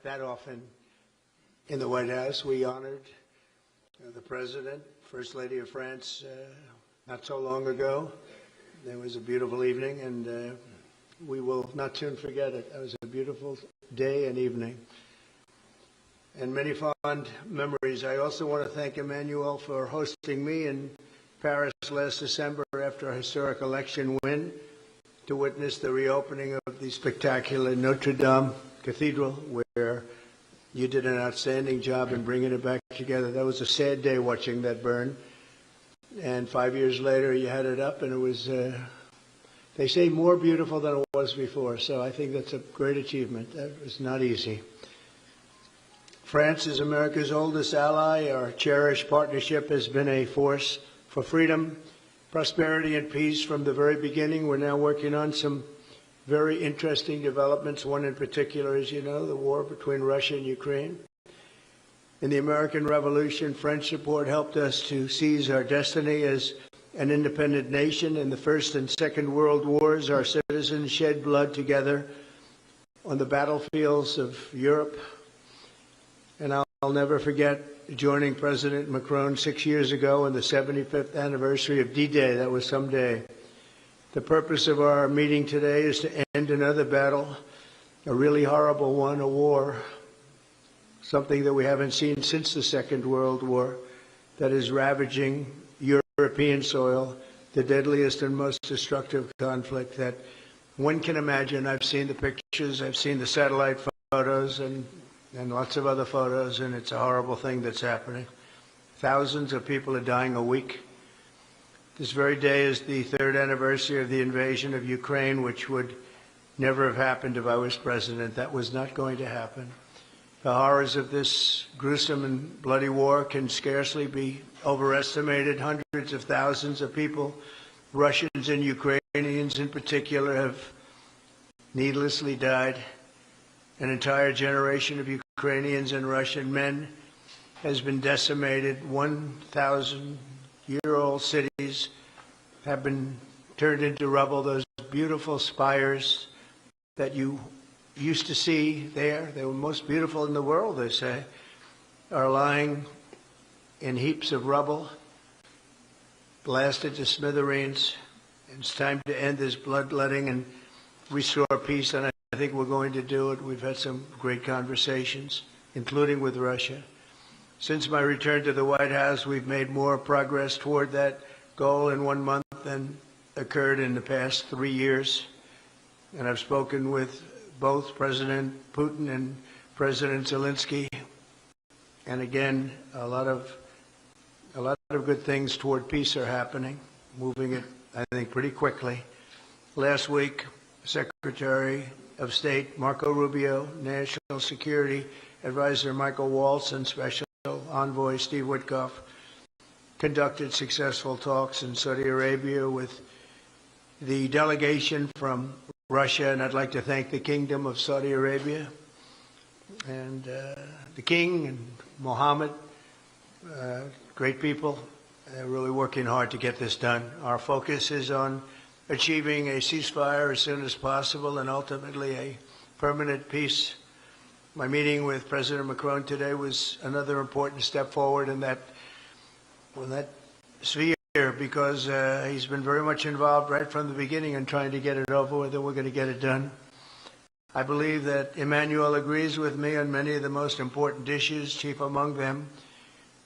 That often in the White House, we honored the President, First Lady of France, not so long ago. It was a beautiful evening, and we will not soon forget it. It was a beautiful day and evening, and many fond memories. I also want to thank Emmanuel for hosting me in Paris last December after a historic election win to witness the reopening of the spectacular Notre-Dame Cathedral, where you did an outstanding job in bringing it back together. That was a sad day watching that burn. And 5 years later, you had it up, and it was, they say, more beautiful than it was before. So I think that's a great achievement. That was not easy. France is America's oldest ally. Our cherished partnership has been a force for freedom, prosperity, and peace from the very beginning. We're now working on some very interesting developments. One in particular, as you know, the war between Russia and Ukraine. In the American Revolution, French support helped us to seize our destiny as an independent nation. In the First and Second World Wars, our citizens shed blood together on the battlefields of Europe. And I'll never forget joining President Macron 6 years ago on the 75th anniversary of D-Day. That was some day. The purpose of our meeting today is to end another battle, a really horrible one, a war, something that we haven't seen since the Second World War, that is ravaging European soil, the deadliest and most destructive conflict that one can imagine. I've seen the pictures, I've seen the satellite photos and lots of other photos, and it's a horrible thing that's happening. Thousands of people are dying a week. This very day is the third anniversary of the invasion of Ukraine, which would never have happened if I was president. That was not going to happen. The horrors of this gruesome and bloody war can scarcely be overestimated. Hundreds of thousands of people, Russians and Ukrainians in particular, have needlessly died. An entire generation of Ukrainians and Russian men has been decimated. 1,000-year-old cities have been turned into rubble. Those beautiful spires that you used to see there, they were most beautiful in the world, they say, are lying in heaps of rubble, blasted to smithereens. It's time to end this bloodletting and restore peace, and I think we're going to do it. We've had some great conversations, including with Russia. Since my return to the White House, we've made more progress toward that goal in 1 month than occurred in the past 3 years. And I've spoken with both President Putin and President Zelensky. And again, a lot of good things toward peace are happening, moving it, I think, pretty quickly. Last week, Secretary of State Marco Rubio, National Security Advisor Michael Waltz, and Special Envoy Steve Witkoff conducted successful talks in Saudi Arabia with the delegation from Russia, and I'd like to thank the Kingdom of Saudi Arabia and the King and Mohammed, great people. They're really working hard to get this done. Our focus is on achieving a ceasefire as soon as possible and ultimately a permanent peace. My meeting with President Macron today was another important step forward in that sphere, because he's been very much involved right from the beginning in trying to get it over with, and we're going to get it done. I believe that Emmanuel agrees with me on many of the most important issues. Chief among them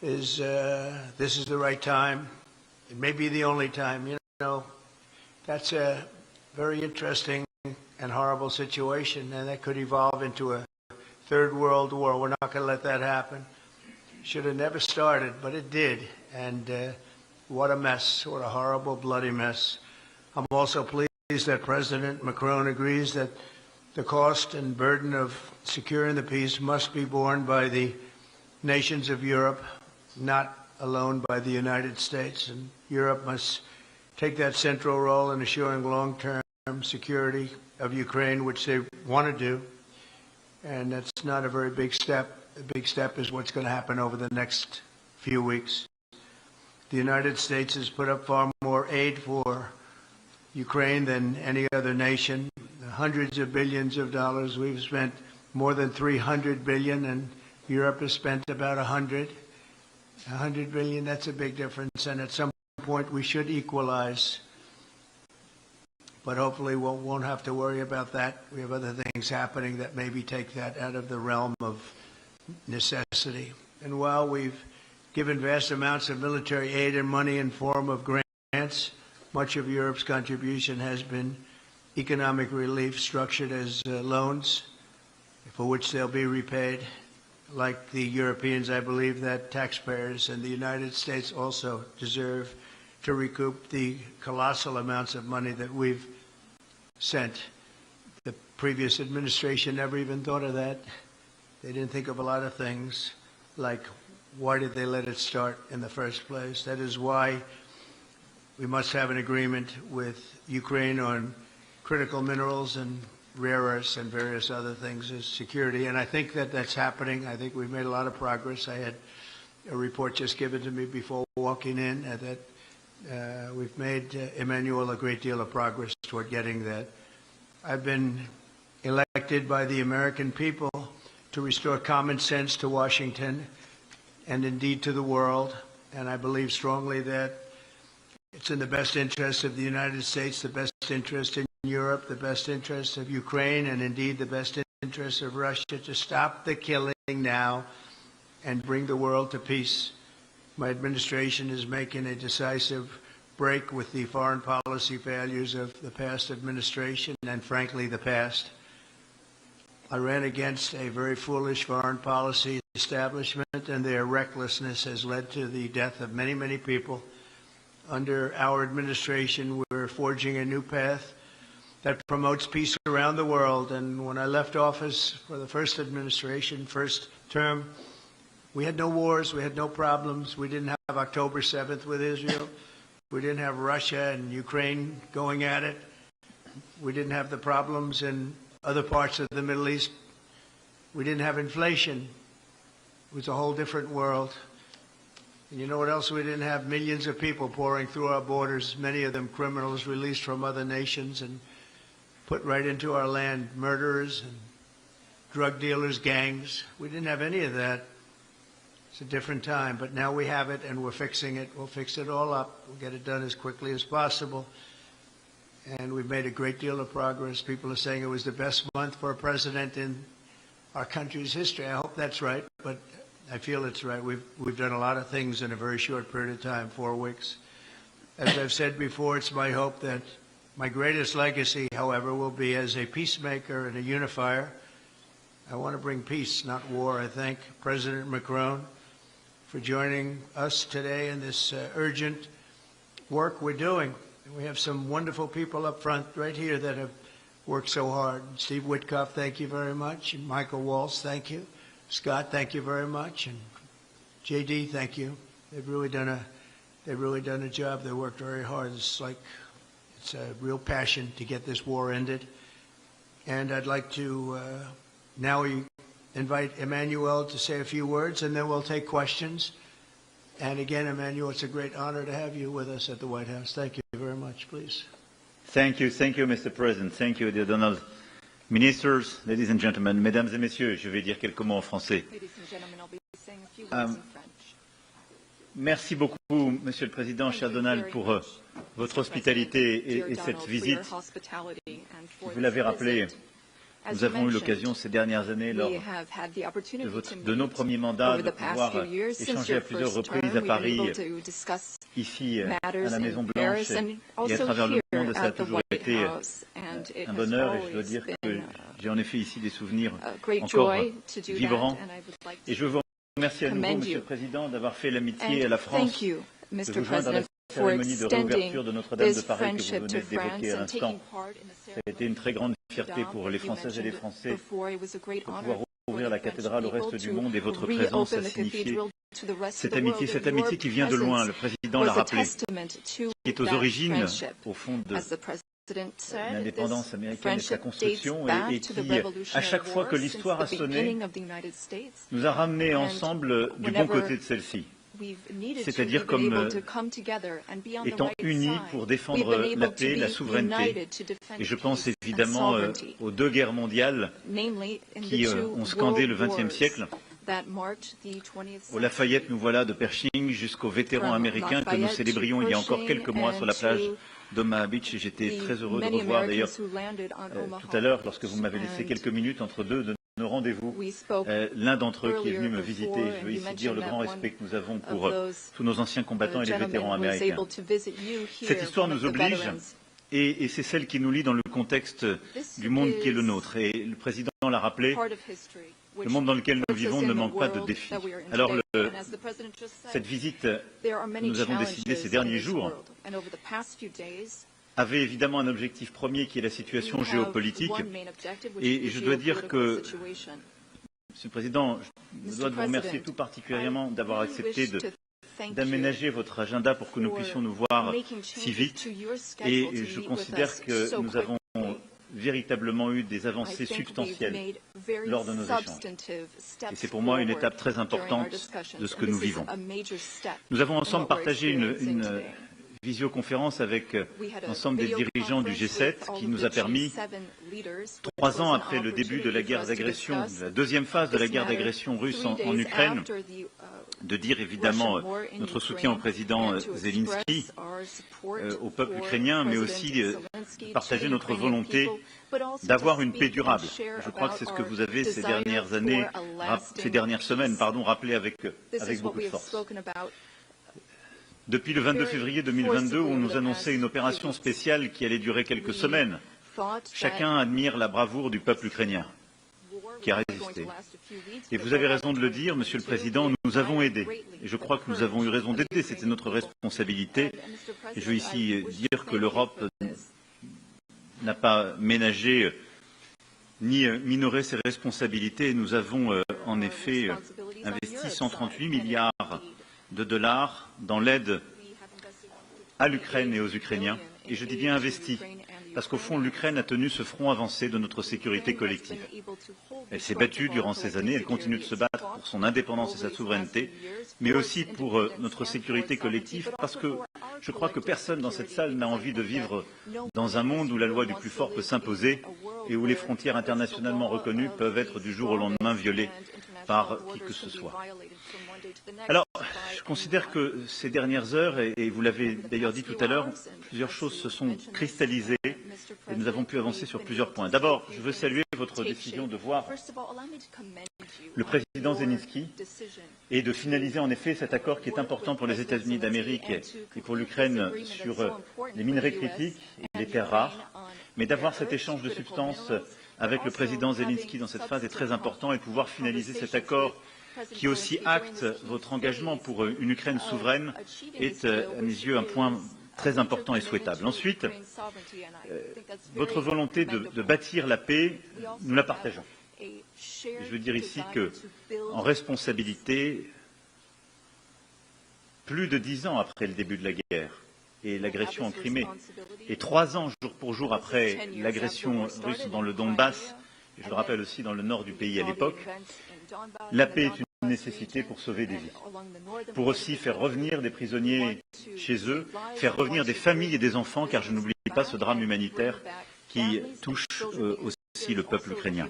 is this is the right time. It may be the only time. You know, that's a very interesting and horrible situation, and that could evolve into a third world war. We're not going to let that happen. Should have never started, but it did. And what a mess, what a horrible, bloody mess. I'm also pleased that President Macron agrees that the cost and burden of securing the peace must be borne by the nations of Europe, not alone by the United States. And Europe must take that central role in assuring long-term security of Ukraine, which they want to do. And that's not a very big step. The big step is what's going to happen over the next few weeks. The United States has put up far more aid for Ukraine than any other nation. Hundreds of billions of dollars we've spent more than 300 billion, and Europe has spent about 100 billion. That's a big difference, and at some point we should equalize. But hopefully we won't have to worry about that. We have other things happening that maybe take that out of the realm of necessity. And while we've given vast amounts of military aid and money in form of grants, much of Europe's contribution has been economic relief structured as loans for which they'll be repaid. Like the Europeans, I believe that taxpayers in the United States also deserve to recoup the colossal amounts of money that we've sent. The previous administration never even thought of that. They didn't think of a lot of things, like why did they let it start in the first place? That is why we must have an agreement with Ukraine on critical minerals and rare earths and various other things as security. And I think that that's happening. I think we've made a lot of progress. I had a report just given to me before walking in that we've made, Emmanuel, a great deal of progress toward getting that. I've been elected by the American people to restore common sense to Washington and indeed to the world. And I believe strongly that it's in the best interest of the United States, the best interest in Europe, the best interest of Ukraine, and indeed the best interest of Russia to stop the killing now and bring the world to peace. My administration is making a decisive break with the foreign policy failures of the past administration and, frankly, the past. I ran against a very foolish foreign policy establishment, and their recklessness has led to the death of many, many people. Under our administration, we're forging a new path that promotes peace around the world. And when I left office for the first administration, first term, we had no wars, we had no problems. We didn't have October 7th with Israel. We didn't have Russia and Ukraine going at it. We didn't have the problems in other parts of the Middle East. We didn't have inflation. It was a whole different world. And you know what else we didn't have? Millions of people pouring through our borders, many of them criminals released from other nations and put right into our land, murderers and drug dealers, gangs. We didn't have any of that. It's a different time, but now we have it and we're fixing it. We'll fix it all up. We'll get it done as quickly as possible. And we've made a great deal of progress. People are saying it was the best month for a president in our country's history. I hope that's right, but I feel it's right. We've done a lot of things in a very short period of time, 4 weeks. As I've said before, it's my hope that my greatest legacy, however, will be as a peacemaker and a unifier. I want to bring peace, not war. I thank President Macron for joining us today in this urgent work we're doing. And we have some wonderful people up front right here that have worked so hard. Steve Witkoff, thank you very much. And Michael Walsh, thank you. Scott, thank you very much. And JD, thank you. They've really done a job. They worked very hard. It's a real passion to get this war ended. And I'd like to now invite Emmanuel to say a few words, and then we'll take questions. And again, Emmanuel, it's a great honor to have you with us at the White House. Thank you very much, please. Thank you, Mr. President. Thank you, dear Donald. Ministers, ladies and gentlemen, mesdames et messieurs, je vais dire quelques mots en français. Merci beaucoup, Monsieur le Président, cher Donald, pour votre hospitalité et cette visite. Vous l'avez rappelé, nous avons eu l'occasion ces dernières années, lors de nos premiers mandats, de pouvoir échanger à plusieurs reprises à Paris, ici à la Maison-Blanche et à travers le monde. Ça a toujours été un bonheur, et je dois dire que j'ai en effet ici des souvenirs encore vibrants. Et je veux vous remercier à nouveau, Monsieur le Président, d'avoir fait l'amitié à la France, de vous joindre à la cérémonie de réouverture de Notre-Dame de Paris que vous venez d'évoquer à l'instant. Ça a été une très grande fierté pour les Françaises et les Français de pouvoir ouvrir la cathédrale au reste du monde, et votre présence a signifié cette amitié qui vient de loin. Le Président l'a rappelé, qui est aux origines, au fond, de l'indépendance américaine et de sa construction, et qui, à chaque fois que l'histoire a sonné, nous a ramenés ensemble du bon côté de celle-ci. c'est-à-dire comme étant unis pour défendre la paix, la souveraineté. Et je pense évidemment aux deux guerres mondiales qui ont scandé le XXe siècle. Au Lafayette, nous voilà de Pershing jusqu'aux vétérans américains que nous célébrions il y a encore quelques mois sur la plage d'Omaha Beach. Et j'étais très heureux de revoir d'ailleurs tout à l'heure, lorsque vous m'avez laissé quelques minutes entre deux de nos rendez-vous, l'un d'entre eux qui est venu me visiter. Je veux ici dire le grand respect que nous avons pour tous nos anciens combattants et les vétérans américains. Cette histoire nous oblige, et c'est celle qui nous lie dans le contexte du monde qui est le nôtre. Et le président l'a rappelé, le monde dans lequel nous vivons ne manque pas de défis. Alors, cette visite que nous avons décidée ces derniers jours avait évidemment un objectif premier qui est la situation géopolitique. Et je dois dire que, Monsieur le Président, je dois vous remercier tout particulièrement d'avoir accepté d'aménager votre agenda pour que nous puissions nous voir si vite. Et je considère que nous avons véritablement eu des avancées substantielles lors de nos échanges. Et c'est pour moi une étape très importante de ce que nous vivons. Nous avons ensemble partagé une visioconférence avec l'ensemble des dirigeants du G7 qui nous a permis, 3 ans après le début de la guerre d'agression, la deuxième phase de la guerre d'agression russe en Ukraine, de dire évidemment notre soutien au président Zelensky, au peuple ukrainien, mais aussi de partager notre volonté d'avoir une paix durable. Je crois que c'est ce que vous avez ces dernières semaines, rappelé avec beaucoup de force. Depuis le 22 février 2022, où on nous annonçait une opération spéciale qui allait durer quelques semaines, chacun admire la bravoure du peuple ukrainien qui a résisté. Et vous avez raison de le dire, Monsieur le Président, nous avons aidé. Et je crois que nous avons eu raison d'aider, c'était notre responsabilité. Et je veux ici dire que l'Europe n'a pas ménagé ni minoré ses responsabilités. Nous avons en effet investi 138 milliards de dollars dans l'aide à l'Ukraine et aux Ukrainiens. Et je dis bien investi, parce qu'au fond, l'Ukraine a tenu ce front avancé de notre sécurité collective. Elle s'est battue durant ces années, elle continue de se battre pour son indépendance et sa souveraineté, mais aussi pour notre sécurité collective, parce que je crois que personne dans cette salle n'a envie de vivre dans un monde où la loi du plus fort peut s'imposer et où les frontières internationalement reconnues peuvent être du jour au lendemain violées par qui que ce soit. Alors, je considère que ces dernières heures, et vous l'avez d'ailleurs dit tout à l'heure, plusieurs choses se sont cristallisées et nous avons pu avancer sur plusieurs points. D'abord, je veux saluer votre décision de voir le président Zelensky et de finaliser en effet cet accord qui est important pour les États-Unis d'Amérique et pour l'Ukraine sur les minerais critiques et les terres rares, mais d'avoir cet échange de substances avec le président Zelensky dans cette phase est très important et de pouvoir finaliser cet accord qui aussi acte votre engagement pour une Ukraine souveraine est, à mes yeux, un point très important et souhaitable. Ensuite, votre volonté de bâtir la paix, nous la partageons. Et je veux dire ici qu'en responsabilité, plus de 10 ans après le début de la guerre et l'agression en Crimée, et 3 ans jour pour jour après l'agression russe dans le Donbass, et je le rappelle aussi dans le nord du pays à l'époque, la paix est une nécessité pour sauver des vies, pour aussi faire revenir des prisonniers chez eux, faire revenir des familles et des enfants, car je n'oublie pas ce drame humanitaire qui touche aussi le peuple ukrainien.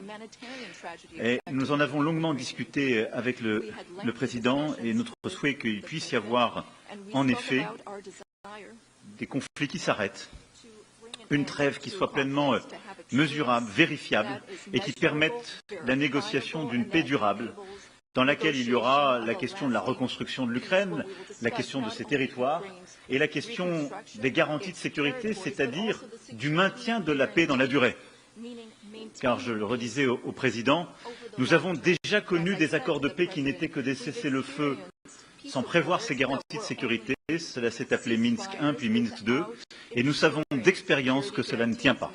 Et nous en avons longuement discuté avec le président et notre souhait qu'il puisse y avoir en effet des conflits qui s'arrêtent, une trêve qui soit pleinement mesurable, vérifiable et qui permette la négociation d'une paix durable dans laquelle il y aura la question de la reconstruction de l'Ukraine, la question de ses territoires et la question des garanties de sécurité, c'est-à-dire du maintien de la paix dans la durée. Car, je le redisais au président, nous avons déjà connu des accords de paix qui n'étaient que des cessez-le-feu sans prévoir ces garanties de sécurité. Cela s'est appelé Minsk I puis Minsk II, et nous savons d'expérience que cela ne tient pas.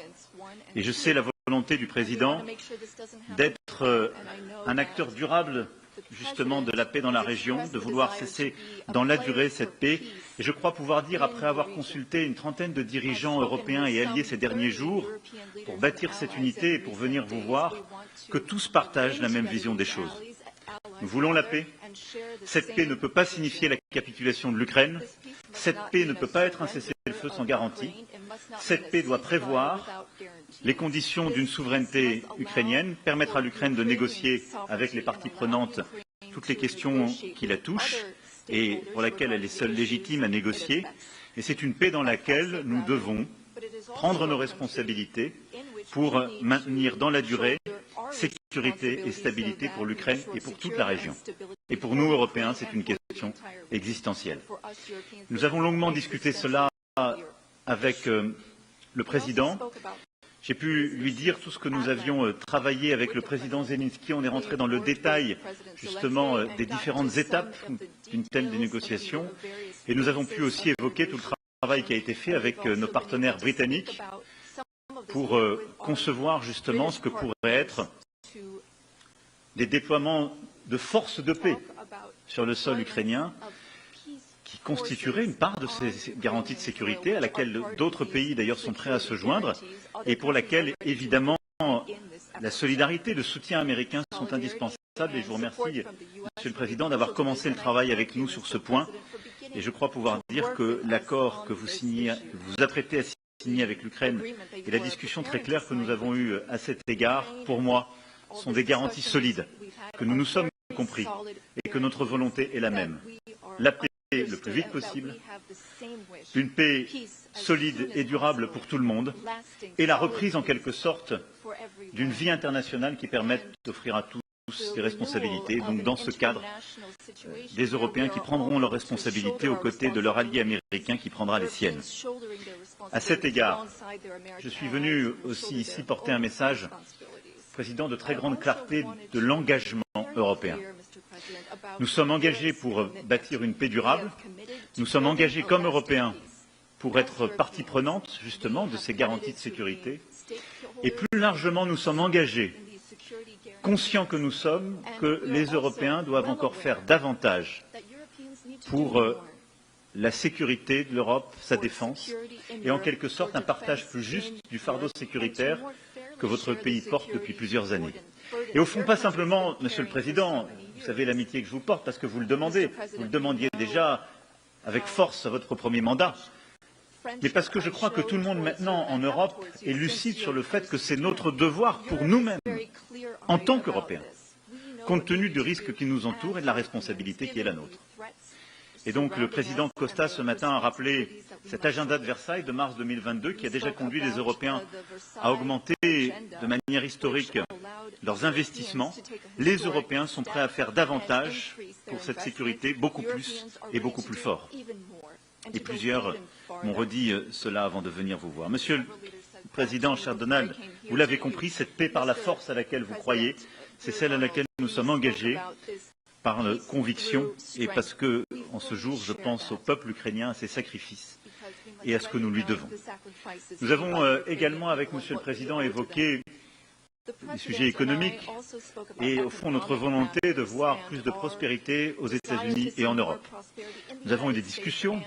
Et je sais la volonté du président d'être un acteur durable justement de la paix dans la région, de vouloir cesser dans la durée cette paix. Et je crois pouvoir dire, après avoir consulté une trentaine de dirigeants européens et alliés ces derniers jours, pour bâtir cette unité et pour venir vous voir, que tous partagent la même vision des choses. Nous voulons la paix, Cette paix ne peut pas signifier la capitulation de l'Ukraine. Cette paix ne peut pas être un cessez-le-feu sans garantie. Cette paix doit prévoir les conditions d'une souveraineté ukrainienne, permettre à l'Ukraine de négocier avec les parties prenantes toutes les questions qui la touchent et pour laquelle elle est seule légitime à négocier. Et c'est une paix dans laquelle nous devons prendre nos responsabilités pour maintenir dans la durée sécurité et stabilité pour l'Ukraine et pour toute la région. Et pour nous, Européens, c'est une question existentielle. Nous avons longuement discuté cela avec le Président. J'ai pu lui dire tout ce que nous avions travaillé avec le président Zelensky. On est rentré dans le détail, justement, des différentes étapes d'une telle négociation. Et nous avons pu aussi évoquer tout le travail qui a été fait avec nos partenaires britanniques pour concevoir, justement, ce que pourraient être des déploiements de forces de paix sur le sol ukrainien qui constitueraient une part de ces garanties de sécurité à laquelle d'autres pays, d'ailleurs, sont prêts à se joindre et pour laquelle, évidemment, la solidarité et le soutien américain sont indispensables. Et je vous remercie, Monsieur le Président, d'avoir commencé le travail avec nous sur ce point. Et je crois pouvoir dire que l'accord que vous vous apprêtez à signer avec l'Ukraine et la discussion très claire que nous avons eue à cet égard, pour moi, sont des garanties solides, que nous nous sommes compris et que notre volonté est la même. La paix le plus vite possible, une paix solide et durable pour tout le monde, et la reprise en quelque sorte d'une vie internationale qui permette d'offrir à tous des responsabilités. Donc dans ce cadre, des Européens qui prendront leurs responsabilités aux côtés de leur allié américain qui prendra les siennes. À cet égard, je suis venu aussi ici porter un message, Président, de très grande clarté de l'engagement européen. Nous sommes engagés pour bâtir une paix durable. Nous sommes engagés comme Européens pour être partie prenante, justement, de ces garanties de sécurité. Et plus largement, nous sommes engagés, conscients que nous sommes, que les Européens doivent encore faire davantage pour la sécurité de l'Europe, sa défense, et en quelque sorte un partage plus juste du fardeau sécuritaire que votre pays porte depuis plusieurs années. Et au fond, pas simplement, Monsieur le Président, vous savez l'amitié que je vous porte parce que vous le demandez, vous le demandiez déjà avec force à votre premier mandat, mais parce que je crois que tout le monde maintenant en Europe est lucide sur le fait que c'est notre devoir pour nous-mêmes, en tant qu'Européens, compte tenu du risque qui nous entoure et de la responsabilité qui est la nôtre. Et donc le président Costa ce matin a rappelé cet agenda de Versailles de mars 2022 qui a déjà conduit les Européens à augmenter de manière historique leurs investissements. Les Européens sont prêts à faire davantage pour cette sécurité, beaucoup plus et beaucoup plus fort. Et plusieurs m'ont redit cela avant de venir vous voir. Monsieur le Président, cher Donald, vous l'avez compris, cette paix par la force à laquelle vous croyez, c'est celle à laquelle nous sommes engagés par conviction et parce que, en ce jour, je pense au peuple ukrainien, à ses sacrifices et à ce que nous lui devons. Nous avons également, avec Monsieur le Président, évoqué des sujets économiques et, au fond, notre volonté de voir plus de prospérité aux États-Unis et en Europe. Nous avons eu des discussions,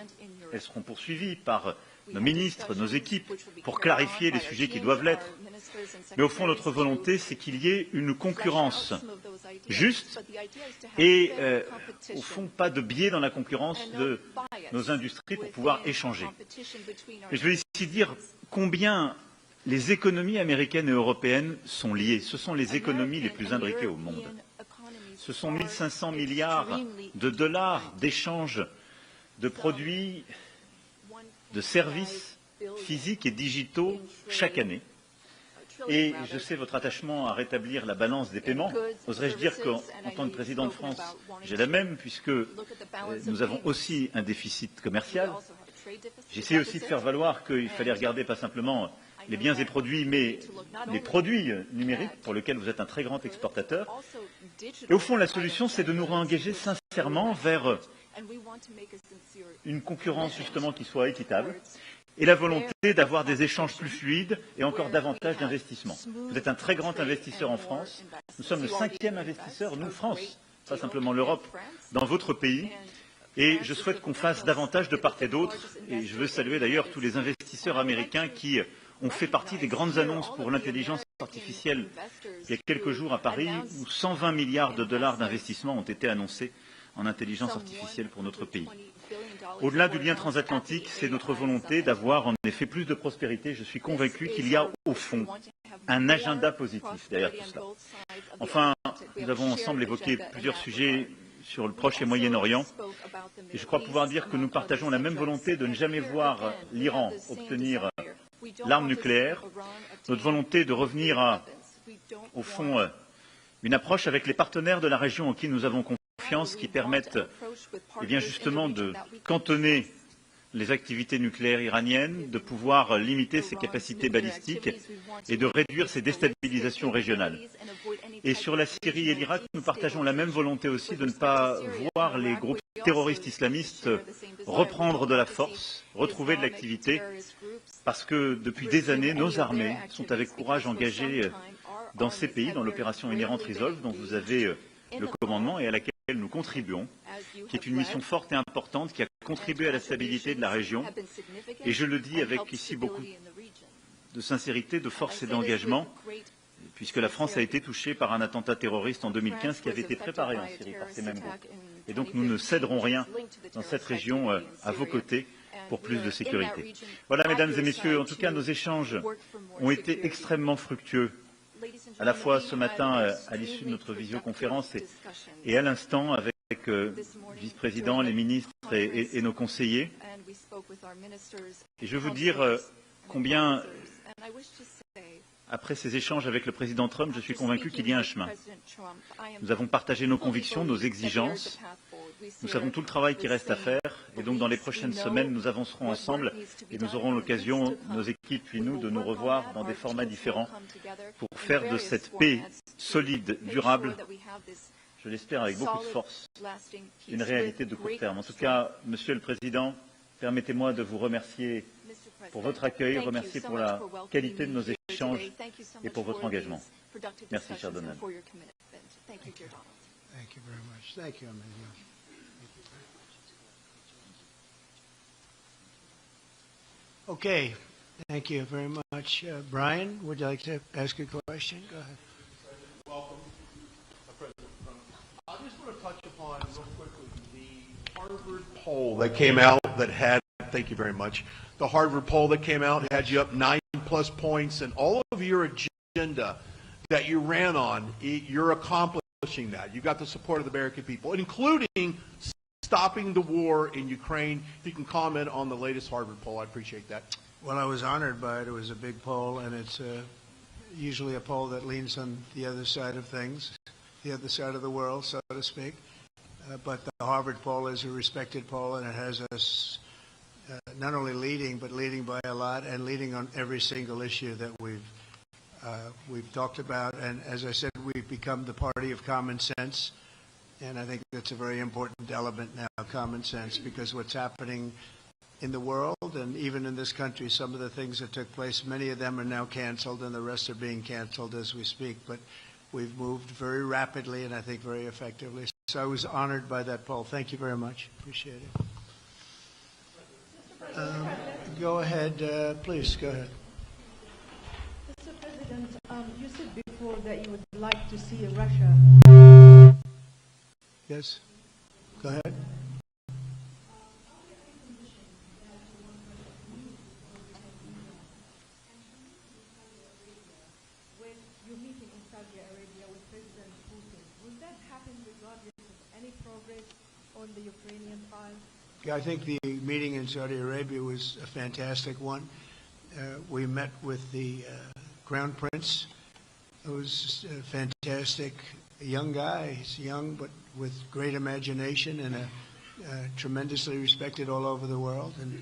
elles seront poursuivies par nos ministres, nos équipes, pour clarifier les sujets qui doivent l'être. Mais au fond, notre volonté, c'est qu'il y ait une concurrence juste et, au fond, pas de biais dans la concurrence de nos industries pour pouvoir échanger. Et je veux ici dire combien les économies américaines et européennes sont liées. Ce sont les économies les plus imbriquées au monde. Ce sont 1 500 milliards de dollars d'échanges de produits, de services physiques et digitaux chaque année. Et je sais votre attachement à rétablir la balance des paiements. Oserais-je dire qu'en tant que président de France, j'ai la même, puisque nous avons aussi un déficit commercial. J'essaie aussi de faire valoir qu'il fallait regarder pas simplement les biens et produits, mais les produits numériques pour lesquels vous êtes un très grand exportateur. Et au fond, la solution, c'est de nous réengager sincèrement vers une concurrence justement qui soit équitable et la volonté d'avoir des échanges plus fluides et encore davantage d'investissements. Vous êtes un très grand investisseur en France. Nous sommes le 5e investisseur, nous, France, pas simplement l'Europe, dans votre pays. Et je souhaite qu'on fasse davantage de part et d'autre. Et je veux saluer d'ailleurs tous les investisseurs américains qui ont fait partie des grandes annonces pour l'intelligence artificielle il y a quelques jours à Paris, où 120 milliards de dollars d'investissement ont été annoncés en intelligence artificielle pour notre pays. Au-delà du lien transatlantique, c'est notre volonté d'avoir en effet plus de prospérité. Je suis convaincu qu'il y a au fond un agenda positif derrière tout cela. Enfin, nous avons ensemble évoqué plusieurs sujets sur le Proche et Moyen-Orient. Et je crois pouvoir dire que nous partageons la même volonté de ne jamais voir l'Iran obtenir l'arme nucléaire, notre volonté de revenir à, au fond, une approche avec les partenaires de la région en qui nous avons confiance, qui permettent eh bien, justement de cantonner les activités nucléaires iraniennes, de pouvoir limiter ses capacités balistiques et de réduire ses déstabilisations régionales. Et sur la Syrie et l'Irak, nous partageons la même volonté aussi de ne pas voir les groupes terroristes islamistes reprendre de la force, retrouver de l'activité, parce que depuis des années, nos armées sont avec courage engagées dans ces pays, dans l'opération Inherent Resolve, dont vous avez le commandement et à laquelle nous contribuons, qui est une mission forte et importante, qui a contribué à la stabilité de la région. Et je le dis avec ici beaucoup de sincérité, de force et d'engagement, puisque la France a été touchée par un attentat terroriste en 2015 qui avait été préparé en Syrie par ces mêmes groupes. Et donc nous ne céderons rien dans cette région à vos côtés pour plus de sécurité. Voilà, mesdames et messieurs, en tout cas nos échanges ont été extrêmement fructueux, à la fois ce matin à l'issue de notre visioconférence et à l'instant avec le vice-président, les ministres et nos conseillers. Et je veux vous dire combien, après ces échanges avec le président Trump, je suis convaincu qu'il y a un chemin. Nous avons partagé nos convictions, nos exigences. Nous savons tout le travail qui reste à faire. Et donc, dans les prochaines semaines, nous avancerons ensemble et nous aurons l'occasion, nos équipes puis nous, de nous revoir dans des formats différents pour faire de cette paix solide, durable, je l'espère avec beaucoup de force, une réalité de court terme. En tout cas, Monsieur le Président, permettez-moi de vous remercier pour votre accueil, remercier pour la qualité de nos échanges et pour votre engagement. Merci, cher Donald. Thank you very much. Thank you, Emmanuel. Okay, thank you very much. Brian, would you like to ask a question? Go ahead. Welcome, President Trump. I just want to touch upon real quickly the Harvard poll that came out that had, thank you very much, the Harvard poll that came out had you up 9+ points, and all of your agenda that you ran on, you're accomplishing that. You got the support of the American people, including stopping the war in Ukraine. If you can comment on the latest Harvard poll, I'd appreciate that. Well, I was honored by it. It was a big poll, and it's usually a poll that leans on the other side of things, the other side of the world, so to speak. But the Harvard poll is a respected poll, and it has us not only leading, but leading by a lot, and leading on every single issue that we've talked about. And as I said, we've become the party of common sense. And I think that's a very important element now, common sense, because what's happening in the world and even in this country, some of the things that took place, many of them are now canceled and the rest are being canceled as we speak. But we've moved very rapidly and I think very effectively. So I was honored by that poll. Thank you very much. Appreciate it. Go ahead, please, go ahead. Mr. President, you said before that you would like to see Russia. Yes, go ahead. When you're meeting in Saudi Arabia with President Putin, will that happen regardless of any progress on the Ukrainian file? Yeah, I think the meeting in Saudi Arabia was a fantastic one. We met with the Crown Prince, who's fantastic. A young guy. He's young, but with great imagination and tremendously respected all over the world. And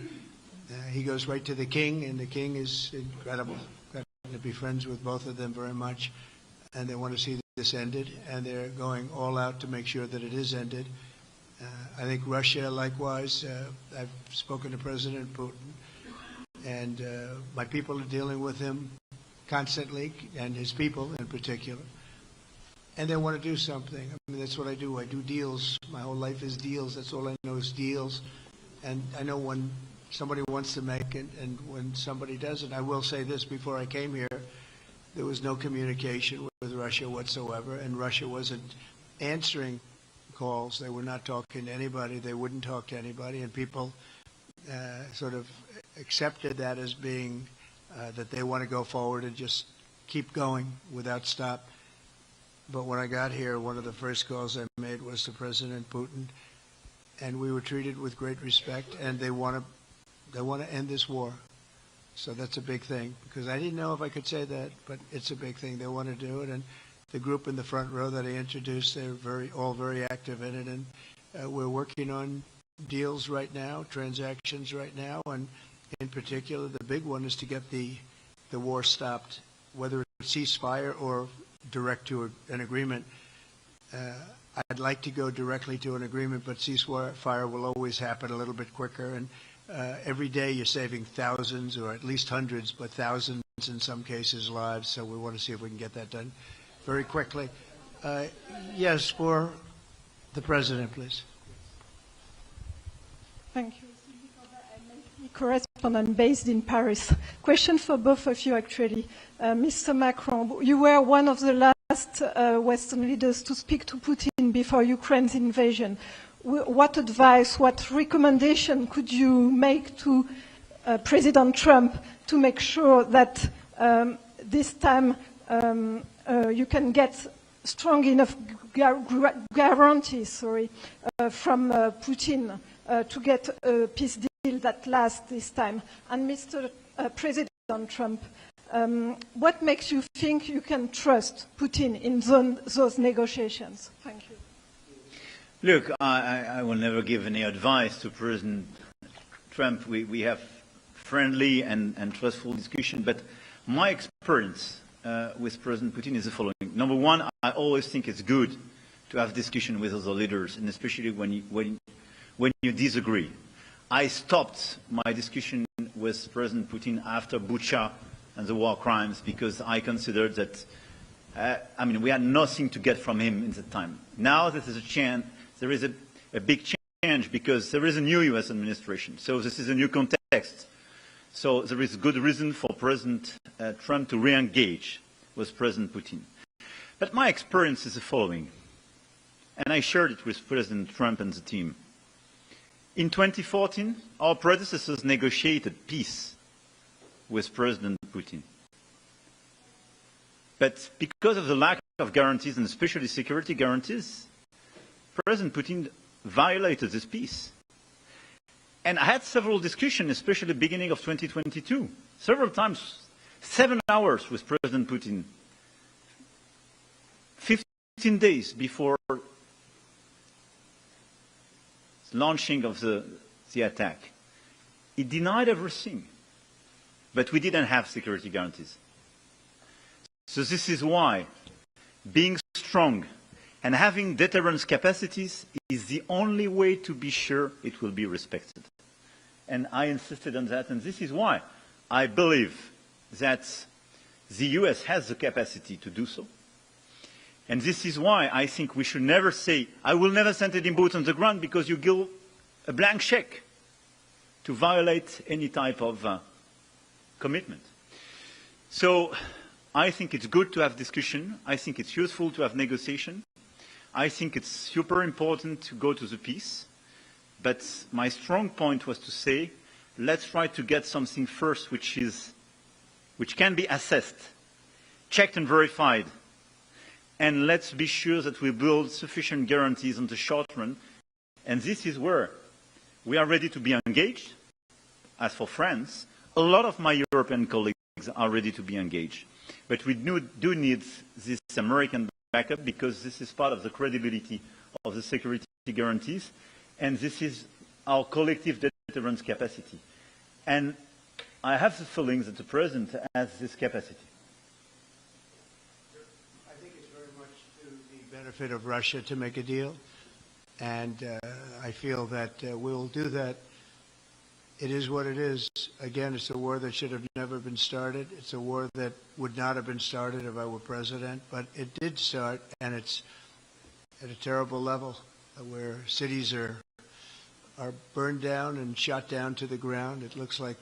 he goes right to the king, and the king is incredible. Got to be friends with both of them very much. And they want to see this ended, and they're going all out to make sure that it is ended. I think Russia, likewise, I've spoken to President Putin, and my people are dealing with him constantly, and his people in particular. And they want to do something. I mean, that's what I do. I do deals. My whole life is deals. That's all I know is deals. And I know when somebody wants to make it and when somebody doesn't. I will say this, before I came here, there was no communication with Russia whatsoever, and Russia wasn't answering calls. They were not talking to anybody. They wouldn't talk to anybody, and people sort of accepted that as being that they want to go forward and just keep going without stop. But when I got here, one of the first calls I made was to President Putin, and we were treated with great respect, and they want to end this war. So that's a big thing, because I didn't know if I could say that, but it's a big thing. They want to do it, and the group in the front row that I introduced, they're all very active in it, and we're working on deals right now, transactions right now, and in particular, the big one is to get the war stopped, whether it's ceasefire or direct to an agreement. I'd like to go directly to an agreement, but ceasefire will always happen a little bit quicker, and every day you're saving thousands, or at least hundreds, but thousands in some cases lives, so we want to see if we can get that done very quickly. Yes, for the President, please. Thank you. Correspondent based in Paris. Question for both of you, actually. Mr. Macron, you were one of the last Western leaders to speak to Putin before Ukraine's invasion. What advice, what recommendation could you make to President Trump to make sure that this time you can get strong enough guarantees from Putin to get a peace deal that lasts this time? And Mr. President Trump, what makes you think you can trust Putin in those negotiations? Thank you. Look, I will never give any advice to President Trump. We have friendly and trustful discussion, but my experience with President Putin is the following. Number one, I always think it's good to have discussion with other leaders, and especially when you disagree. I stopped my discussion with President Putin after Bucha and the war crimes because I considered that, we had nothing to get from him in that time. Now there is a big change because there is a new U.S. administration. So this is a new context. So there is good reason for President Trump to re-engage with President Putin. But my experience is the following, and I shared it with President Trump and the team. In 2014, our predecessors negotiated peace with President Putin. But because of the lack of guarantees, and especially security guarantees, President Putin violated this peace. And I had several discussions, especially at the beginning of 2022, several times, 7 hours with President Putin, 15 days before launching of the attack. He denied everything, but we didn't have security guarantees. So this is why being strong and having deterrence capacities is the only way to be sure it will be respected. And I insisted on that, and this is why I believe that the US has the capacity to do so. And this is why I think we should never say, I will never send any boots on the ground, because you give a blank check to violate any type of commitment. So I think it's good to have discussion. I think it's useful to have negotiation. I think it's super important to go to the peace. But my strong point was to say, let's try to get something first which can be assessed, checked and verified. And let's be sure that we build sufficient guarantees on the short run. And this is where we are ready to be engaged. As for France, a lot of my European colleagues are ready to be engaged. But we do need this American backup, because this is part of the credibility of the security guarantees. And this is our collective deterrence capacity. And I have the feeling that the President has this capacity. Benefit of Russia to make a deal, and I feel that we'll do that. It is what it is. Again, it's a war that should have never been started. It's a war that would not have been started if I were president, but it did start, and it's at a terrible level where cities are burned down and shot down to the ground. It looks like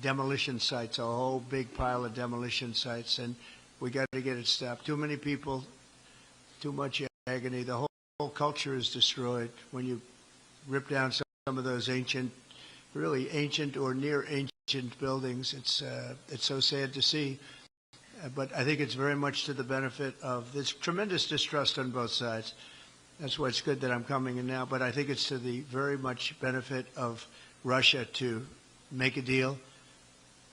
demolition sites, a whole big pile of demolition sites, and we got to get it stopped. Too many people, too much agony. The whole culture is destroyed when you rip down some of those ancient, really ancient or near ancient buildings. It's so sad to see. But I think it's very much to the benefit of this tremendous distrust on both sides. That's why it's good that I'm coming in now. But I think it's to the very much benefit of Russia to make a deal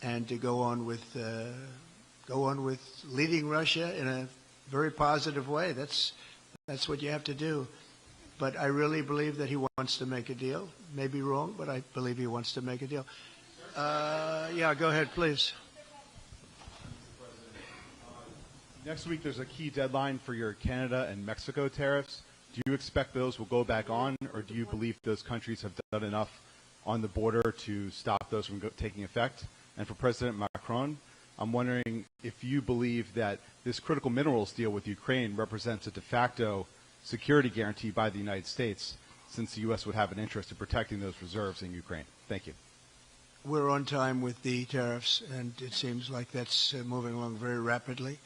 and to go on with leading Russia in a very positive way. That's what you have to do. But I really believe that he wants to make a deal. Maybe wrong, but I believe he wants to make a deal. Yeah, go ahead, please. Next week, there's a key deadline for your Canada and Mexico tariffs. Do you expect those will go back on, or do you believe those countries have done enough on the border to stop those from taking effect? And for President Macron, I'm wondering if you believe that this critical minerals deal with Ukraine represents a de facto security guarantee by the United States, since the U.S. would have an interest in protecting those reserves in Ukraine. Thank you. We're on time with the tariffs, and it seems like that's moving along very rapidly.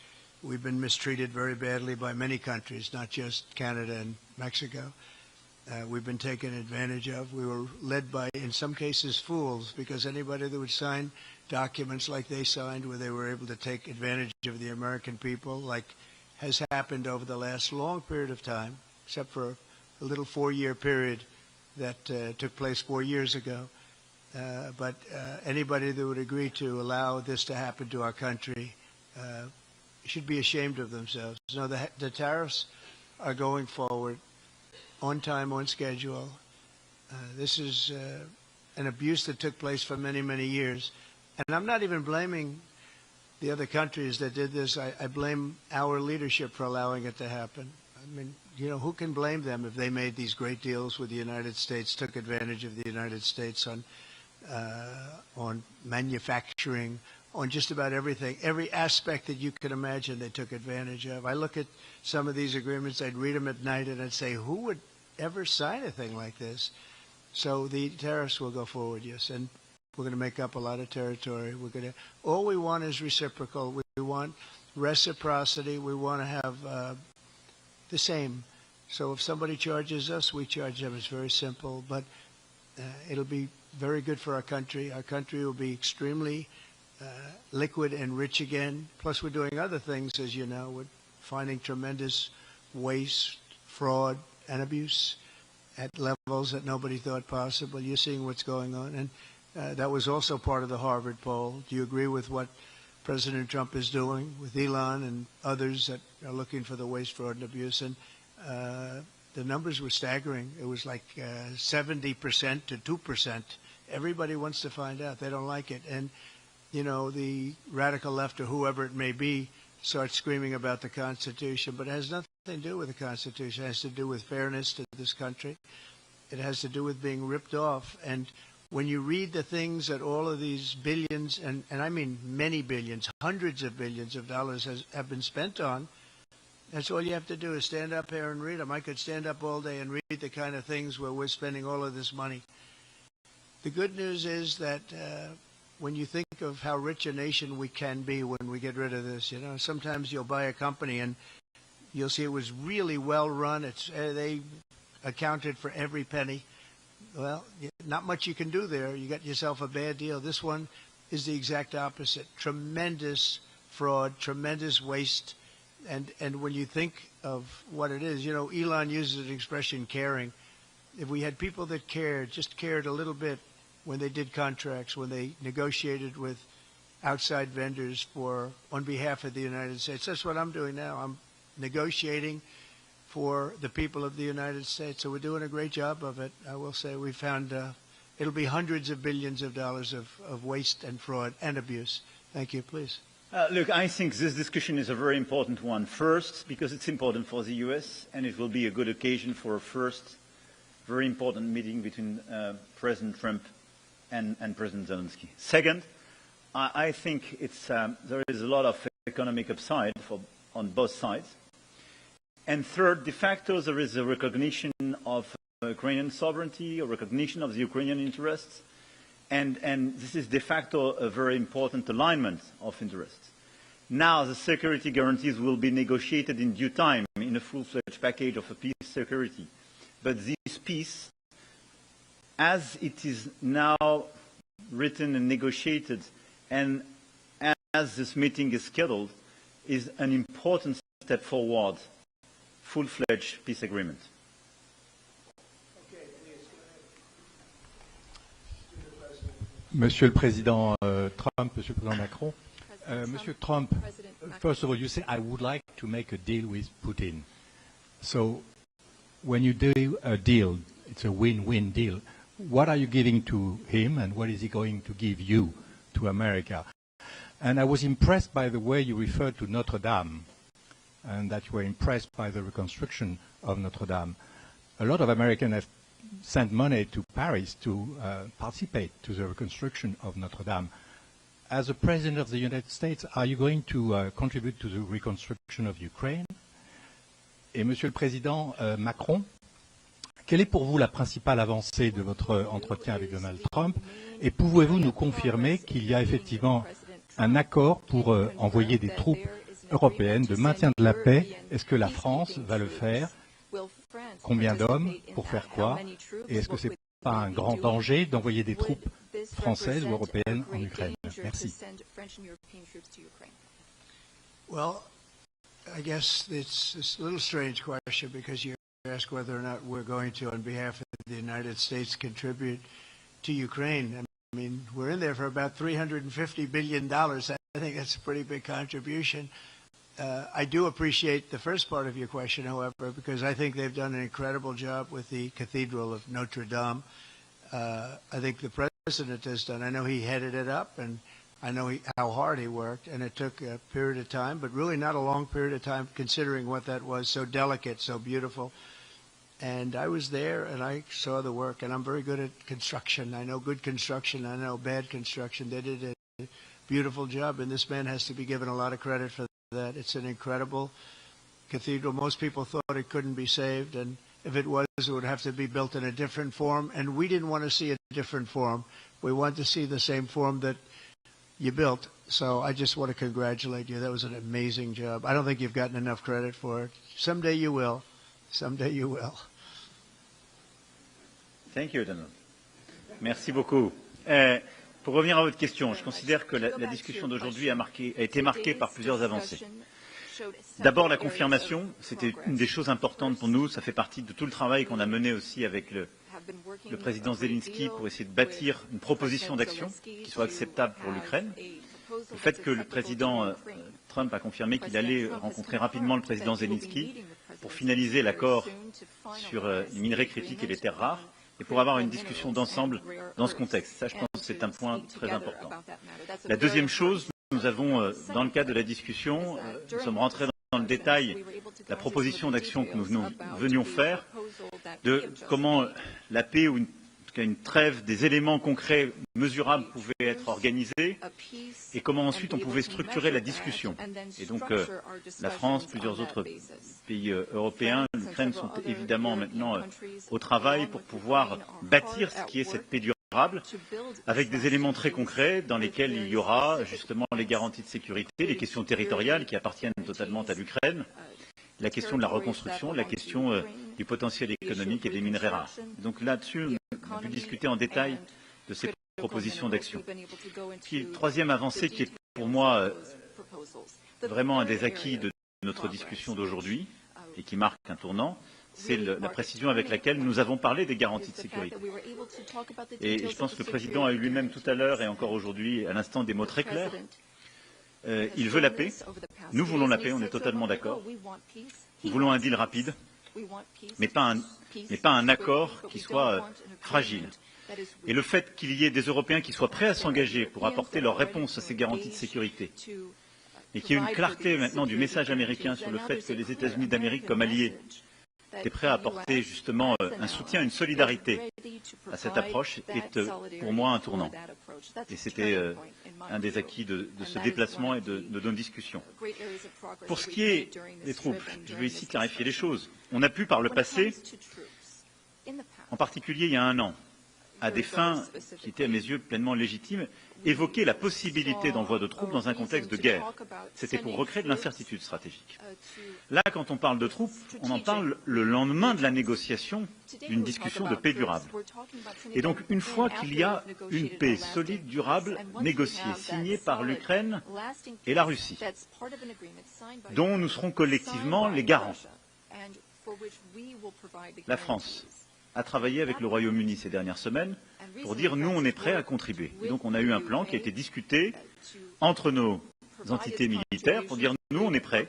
We've been mistreated very badly by many countries, not just Canada and Mexico. We've been taken advantage of. We were led by, in some cases, fools, because anybody that would sign documents like they signed, where they were able to take advantage of the American people, like has happened over the last long period of time, except for a little 4-year period that took place 4 years ago. But anybody that would agree to allow this to happen to our country should be ashamed of themselves. No, the tariffs are going forward on time, on schedule. This is an abuse that took place for many, many years. And I'm not even blaming the other countries that did this. I blame our leadership for allowing it to happen. I mean, you know, who can blame them if they made these great deals with the United States, took advantage of the United States on manufacturing, on just about everything, every aspect that you could imagine they took advantage of. I look at some of these agreements, I'd read them at night, and I'd say, who would ever sign a thing like this? So the tariffs will go forward, yes, and we're going to make up a lot of territory. All we want is reciprocal. We want reciprocity. We want to have the same. So if somebody charges us, we charge them. It's very simple, but it'll be very good for our country. Our country will be extremely liquid and rich again. Plus, we're doing other things, as you know. We're finding tremendous waste, fraud, and abuse at levels that nobody thought possible. You're seeing what's going on. And that was also part of the Harvard poll. Do you agree with what President Trump is doing with Elon and others that are looking for the waste, fraud, and abuse? And the numbers were staggering. It was like 70% to 2%. Everybody wants to find out. They don't like it. And you know, the radical left or whoever it may be starts screaming about the Constitution, but it has nothing to do with the Constitution. It has to do with fairness to this country. It has to do with being ripped off. And when you read the things that all of these billions, and I mean many billions, hundreds of billions of dollars have been spent on, that's all you have to do is stand up here and read them. I could stand up all day and read the kind of things where we're spending all of this money. The good news is that when you think of how rich a nation we can be when we get rid of this, you know, sometimes you'll buy a company and you'll see it was really well run. They accounted for every penny. Well, not much you can do there. You got yourself a bad deal. This one is the exact opposite. Tremendous fraud, tremendous waste. And when you think of what it is, you know, Elon uses the expression caring. If we had people that cared, just cared a little bit when they did contracts, when they negotiated with outside vendors on behalf of the United States. That's what I'm doing now. I'm negotiating for the people of the United States. So we're doing a great job of it. I will say we found it'll be hundreds of billions of dollars of waste and fraud and abuse. Thank you. Please. Look, I think this discussion is a very important one. First, because it's important for the U.S., and it will be a good occasion for a first very important meeting between President Trump and President Zelensky. Second, I think there is a lot of economic upside on both sides. And third, de facto, there is a recognition of Ukrainian sovereignty, a recognition of the Ukrainian interests, and this is de facto a very important alignment of interests. Now, the security guarantees will be negotiated in due time in a full-fledged package of a peace security. But this peace, as it is now written and negotiated, and as this meeting is scheduled, is an important step forward, full-fledged peace agreement. Monsieur le Président Trump, Monsieur le Président Macron, Monsieur Trump, first of all, you say, I would like to make a deal with Putin. So when you do a deal, it's a win-win deal. What are you giving to him and what is he going to give you, to America? And I was impressed by the way you referred to Notre-Dame and that you were impressed by the reconstruction of Notre-Dame. A lot of Americans have sent money to Paris to participate to the reconstruction of Notre-Dame. As a President of the United States, are you going to contribute to the reconstruction of Ukraine? Et Monsieur le Président Macron, quelle est pour vous la principale avancée de votre entretien avec Donald Trump? Et pouvez-vous nous confirmer qu'il y a effectivement un accord pour envoyer des troupes européennes de maintien de la paix? Est-ce que la France va le faire? Combien d'hommes? Pour faire quoi? Et est-ce que ce n'est pas un grand danger d'envoyer des troupes françaises ou européennes en Ukraine? Merci. Well, I guess it's a little strange question because you ask whether or not we're going to, on behalf of the United States, contribute to Ukraine. I mean, we're in there for about $350 billion. I think that's a pretty big contribution. I do appreciate the first part of your question, however, because I think they've done an incredible job with the Cathedral of Notre-Dame. I think the President has done. I know he headed it up, and I know how hard he worked, and it took a period of time, but really not a long period of time considering what that was, so delicate, so beautiful. And I was there, and I saw the work, and I'm very good at construction. I know good construction. I know bad construction. They did a beautiful job, and this man has to be given a lot of credit for that. It's an incredible cathedral. Most people thought it couldn't be saved, and if it was, it would have to be built in a different form, and we didn't want to see a different form. We wanted to see the same form that you built. So I just want to congratulate you. That was an amazing job. I don't think you've gotten enough credit for it. Someday you will. Someday you will. Thank you, Donald. Merci beaucoup. Pour revenir à votre question, je considère que la discussion d'aujourd'hui a été marquée par plusieurs avancées. D'abord, la confirmation, c'était une des choses importantes pour nous. Ça fait partie de tout le travail qu'on a mené aussi avec le président Zelensky pour essayer de bâtir une proposition d'action qui soit acceptable pour l'Ukraine. Le fait que le président Trump a confirmé qu'il allait rencontrer rapidement le président Zelensky pour finaliser l'accord sur les minerais critiques et les terres rares, et pour avoir une discussion d'ensemble dans ce contexte. Ça, je pense que c'est un point très important. La deuxième chose, nous avons, dans le cadre de la discussion, nous sommes rentrés dans le détail de la proposition d'action que nous venions faire, de comment la paix ou une trêve, des éléments concrets, mesurables pouvaient être organisés et comment ensuite on pouvait structurer la discussion. Et donc la France, plusieurs autres pays européens, l'Ukraine sont évidemment maintenant au travail pour pouvoir bâtir ce qui est cette paix durable avec des éléments très concrets dans lesquels il y aura justement les garanties de sécurité, les questions territoriales qui appartiennent totalement à l'Ukraine, la question de la reconstruction, la question du potentiel économique et des minerais rares. Donc là-dessus, on a pu discuter en détail de ces propositions d'action. Puis, troisième avancée qui est pour moi vraiment un des acquis de notre discussion d'aujourd'hui et qui marque un tournant, c'est la précision avec laquelle nous avons parlé des garanties de sécurité. Et je pense que le Président a eu lui-même tout à l'heure et encore aujourd'hui, à l'instant, des mots très clairs. Il veut la paix. Nous voulons la paix, on est totalement d'accord. Nous voulons un deal rapide, mais pas un accord qui soit fragile. Et le fait qu'il y ait des Européens qui soient prêts à s'engager pour apporter leur réponse à ces garanties de sécurité, et qu'il y ait une clarté maintenant du message américain sur le fait que les États-Unis d'Amérique, comme alliés, étaient prêts à apporter justement un soutien, une solidarité à cette approche, est pour moi un tournant. Et c'était un des acquis de ce déplacement et de nos discussions. Pour ce qui est des troupes, je vais ici clarifier les choses. On a pu par le passé, en particulier il y a un an, à des fins qui étaient à mes yeux pleinement légitimes, évoquait la possibilité d'envoi de troupes dans un contexte de guerre. C'était pour recréer de l'incertitude stratégique. Là, quand on parle de troupes, on en parle le lendemain de la négociation d'une discussion de paix durable. Et donc, une fois qu'il y a une paix solide, durable, négociée, signée par l'Ukraine et la Russie, dont nous serons collectivement les garants, la France a travaillé avec le Royaume-Uni ces dernières semaines pour dire nous on est prêts à contribuer. Et donc on a eu un plan qui a été discuté entre nos entités militaires pour dire nous on est prêts,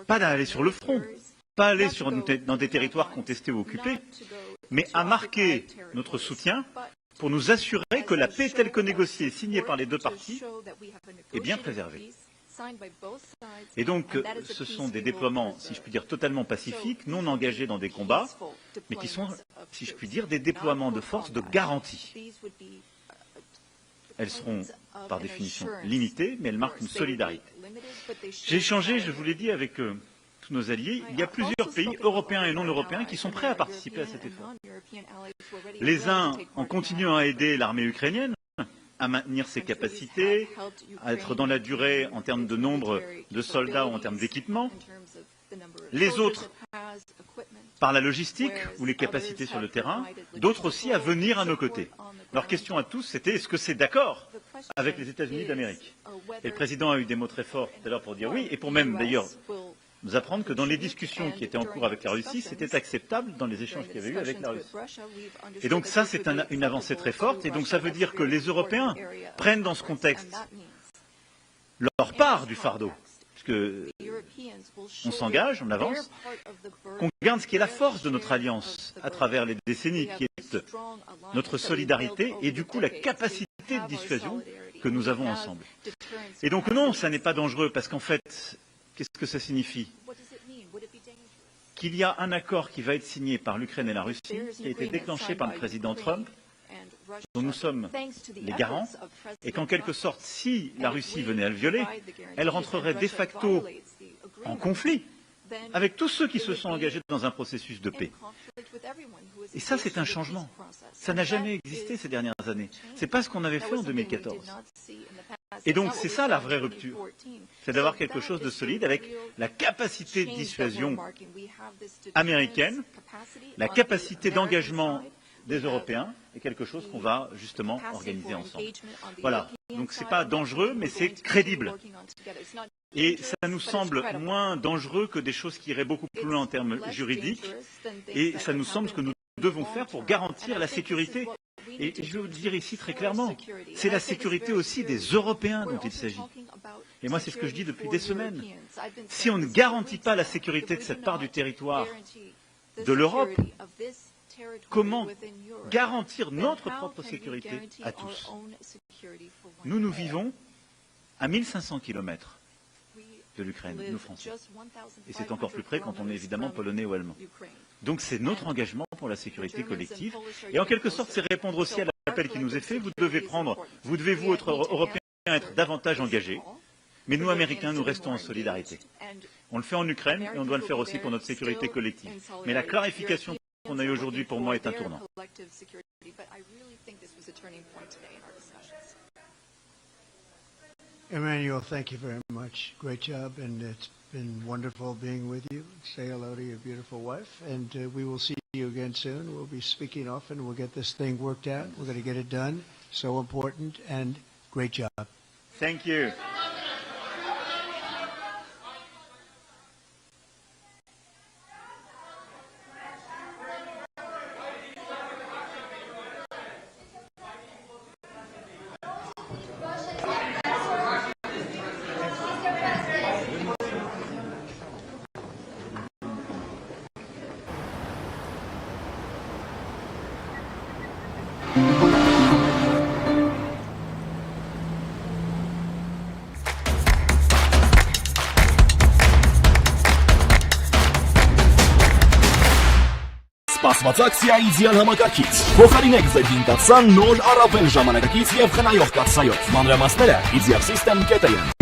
pas d'aller sur le front, pas aller dans des territoires contestés ou occupés, mais à marquer notre soutien pour nous assurer que la paix telle que négociée et signée par les deux parties est bien préservée. Et donc, ce sont des déploiements, si je puis dire, totalement pacifiques, non engagés dans des combats, mais qui sont, si je puis dire, des déploiements de force de garantie. Elles seront, par définition, limitées, mais elles marquent une solidarité. J'ai échangé, je vous l'ai dit, avec tous nos alliés. Il y a plusieurs pays, européens et non européens, qui sont prêts à participer à cet effort. Les uns en continuant à aider l'armée ukrainienne, à maintenir ses capacités, à être dans la durée en termes de nombre de soldats ou en termes d'équipement. Les autres par la logistique ou les capacités sur le terrain, d'autres aussi à venir à nos côtés. Leur question à tous, c'était est-ce que c'est d'accord avec les États-Unis d'Amérique? Et le président a eu des mots très forts tout à l'heure pour dire oui, et pour même d'ailleurs nous apprendre que dans les discussions qui étaient en cours avec la Russie, c'était acceptable dans les échanges qu'il y avait eu avec la Russie. Et donc ça, c'est une avancée très forte. Et donc ça veut dire que les Européens prennent dans ce contexte leur part du fardeau. Puisque on s'engage, on avance, qu'on garde ce qui est la force de notre alliance à travers les décennies, qui est notre solidarité et du coup la capacité de dissuasion que nous avons ensemble. Et donc non, ça n'est pas dangereux parce qu'en fait, qu'est-ce que ça signifie? Qu'il y a un accord qui va être signé par l'Ukraine et la Russie, qui a été déclenché par le président Trump, dont nous sommes les garants, et qu'en quelque sorte, si la Russie venait à le violer, elle rentrerait de facto en conflit avec tous ceux qui se sont engagés dans un processus de paix. Et ça, c'est un changement. Ça n'a jamais existé ces dernières années. Ce n'est pas ce qu'on avait fait en 2014. Et donc, c'est ça la vraie rupture. C'est d'avoir quelque chose de solide avec la capacité de dissuasion américaine, la capacité d'engagement des Européens, et quelque chose qu'on va justement organiser ensemble. Voilà. Donc, ce n'est pas dangereux, mais c'est crédible. Et ça nous semble moins dangereux que des choses qui iraient beaucoup plus loin en termes juridiques. Et ça nous semble ce que nous devons faire pour garantir la sécurité. Et je vais vous le dire ici très clairement, c'est la sécurité aussi des Européens dont il s'agit. Et moi, c'est ce que je dis depuis des semaines. Si on ne garantit pas la sécurité de cette part du territoire de l'Europe, comment garantir notre propre sécurité à tous? Nous vivons à 1500 kilomètres de l'Ukraine, nous Français. Et c'est encore plus près quand on est évidemment polonais ou allemand. Donc c'est notre engagement pour la sécurité collective. Et en quelque sorte, c'est répondre aussi à l'appel qui nous est fait. Vous devez, vous, être Européens, être davantage engagés. Mais nous, Américains, nous restons en solidarité. On le fait en Ukraine et on doit le faire aussi pour notre sécurité collective. Mais la clarification qu'on a eue aujourd'hui, pour moi, est un tournant. Emmanuel, thank you very much. Great job, and it's been wonderful being with you. Say hello to your beautiful wife, and we will see you again soon. We'll be speaking often. We'll get this thing worked out. We're going to get it done. So important, and great job. Thank you. Սպասված ակցիայի իդեալ համակարգից։ Փոխարինեք ձեր դինտացան նոր առավել ժամանակակից եւ խնայող կաթսայով։ Մանրամասները idealsystem.am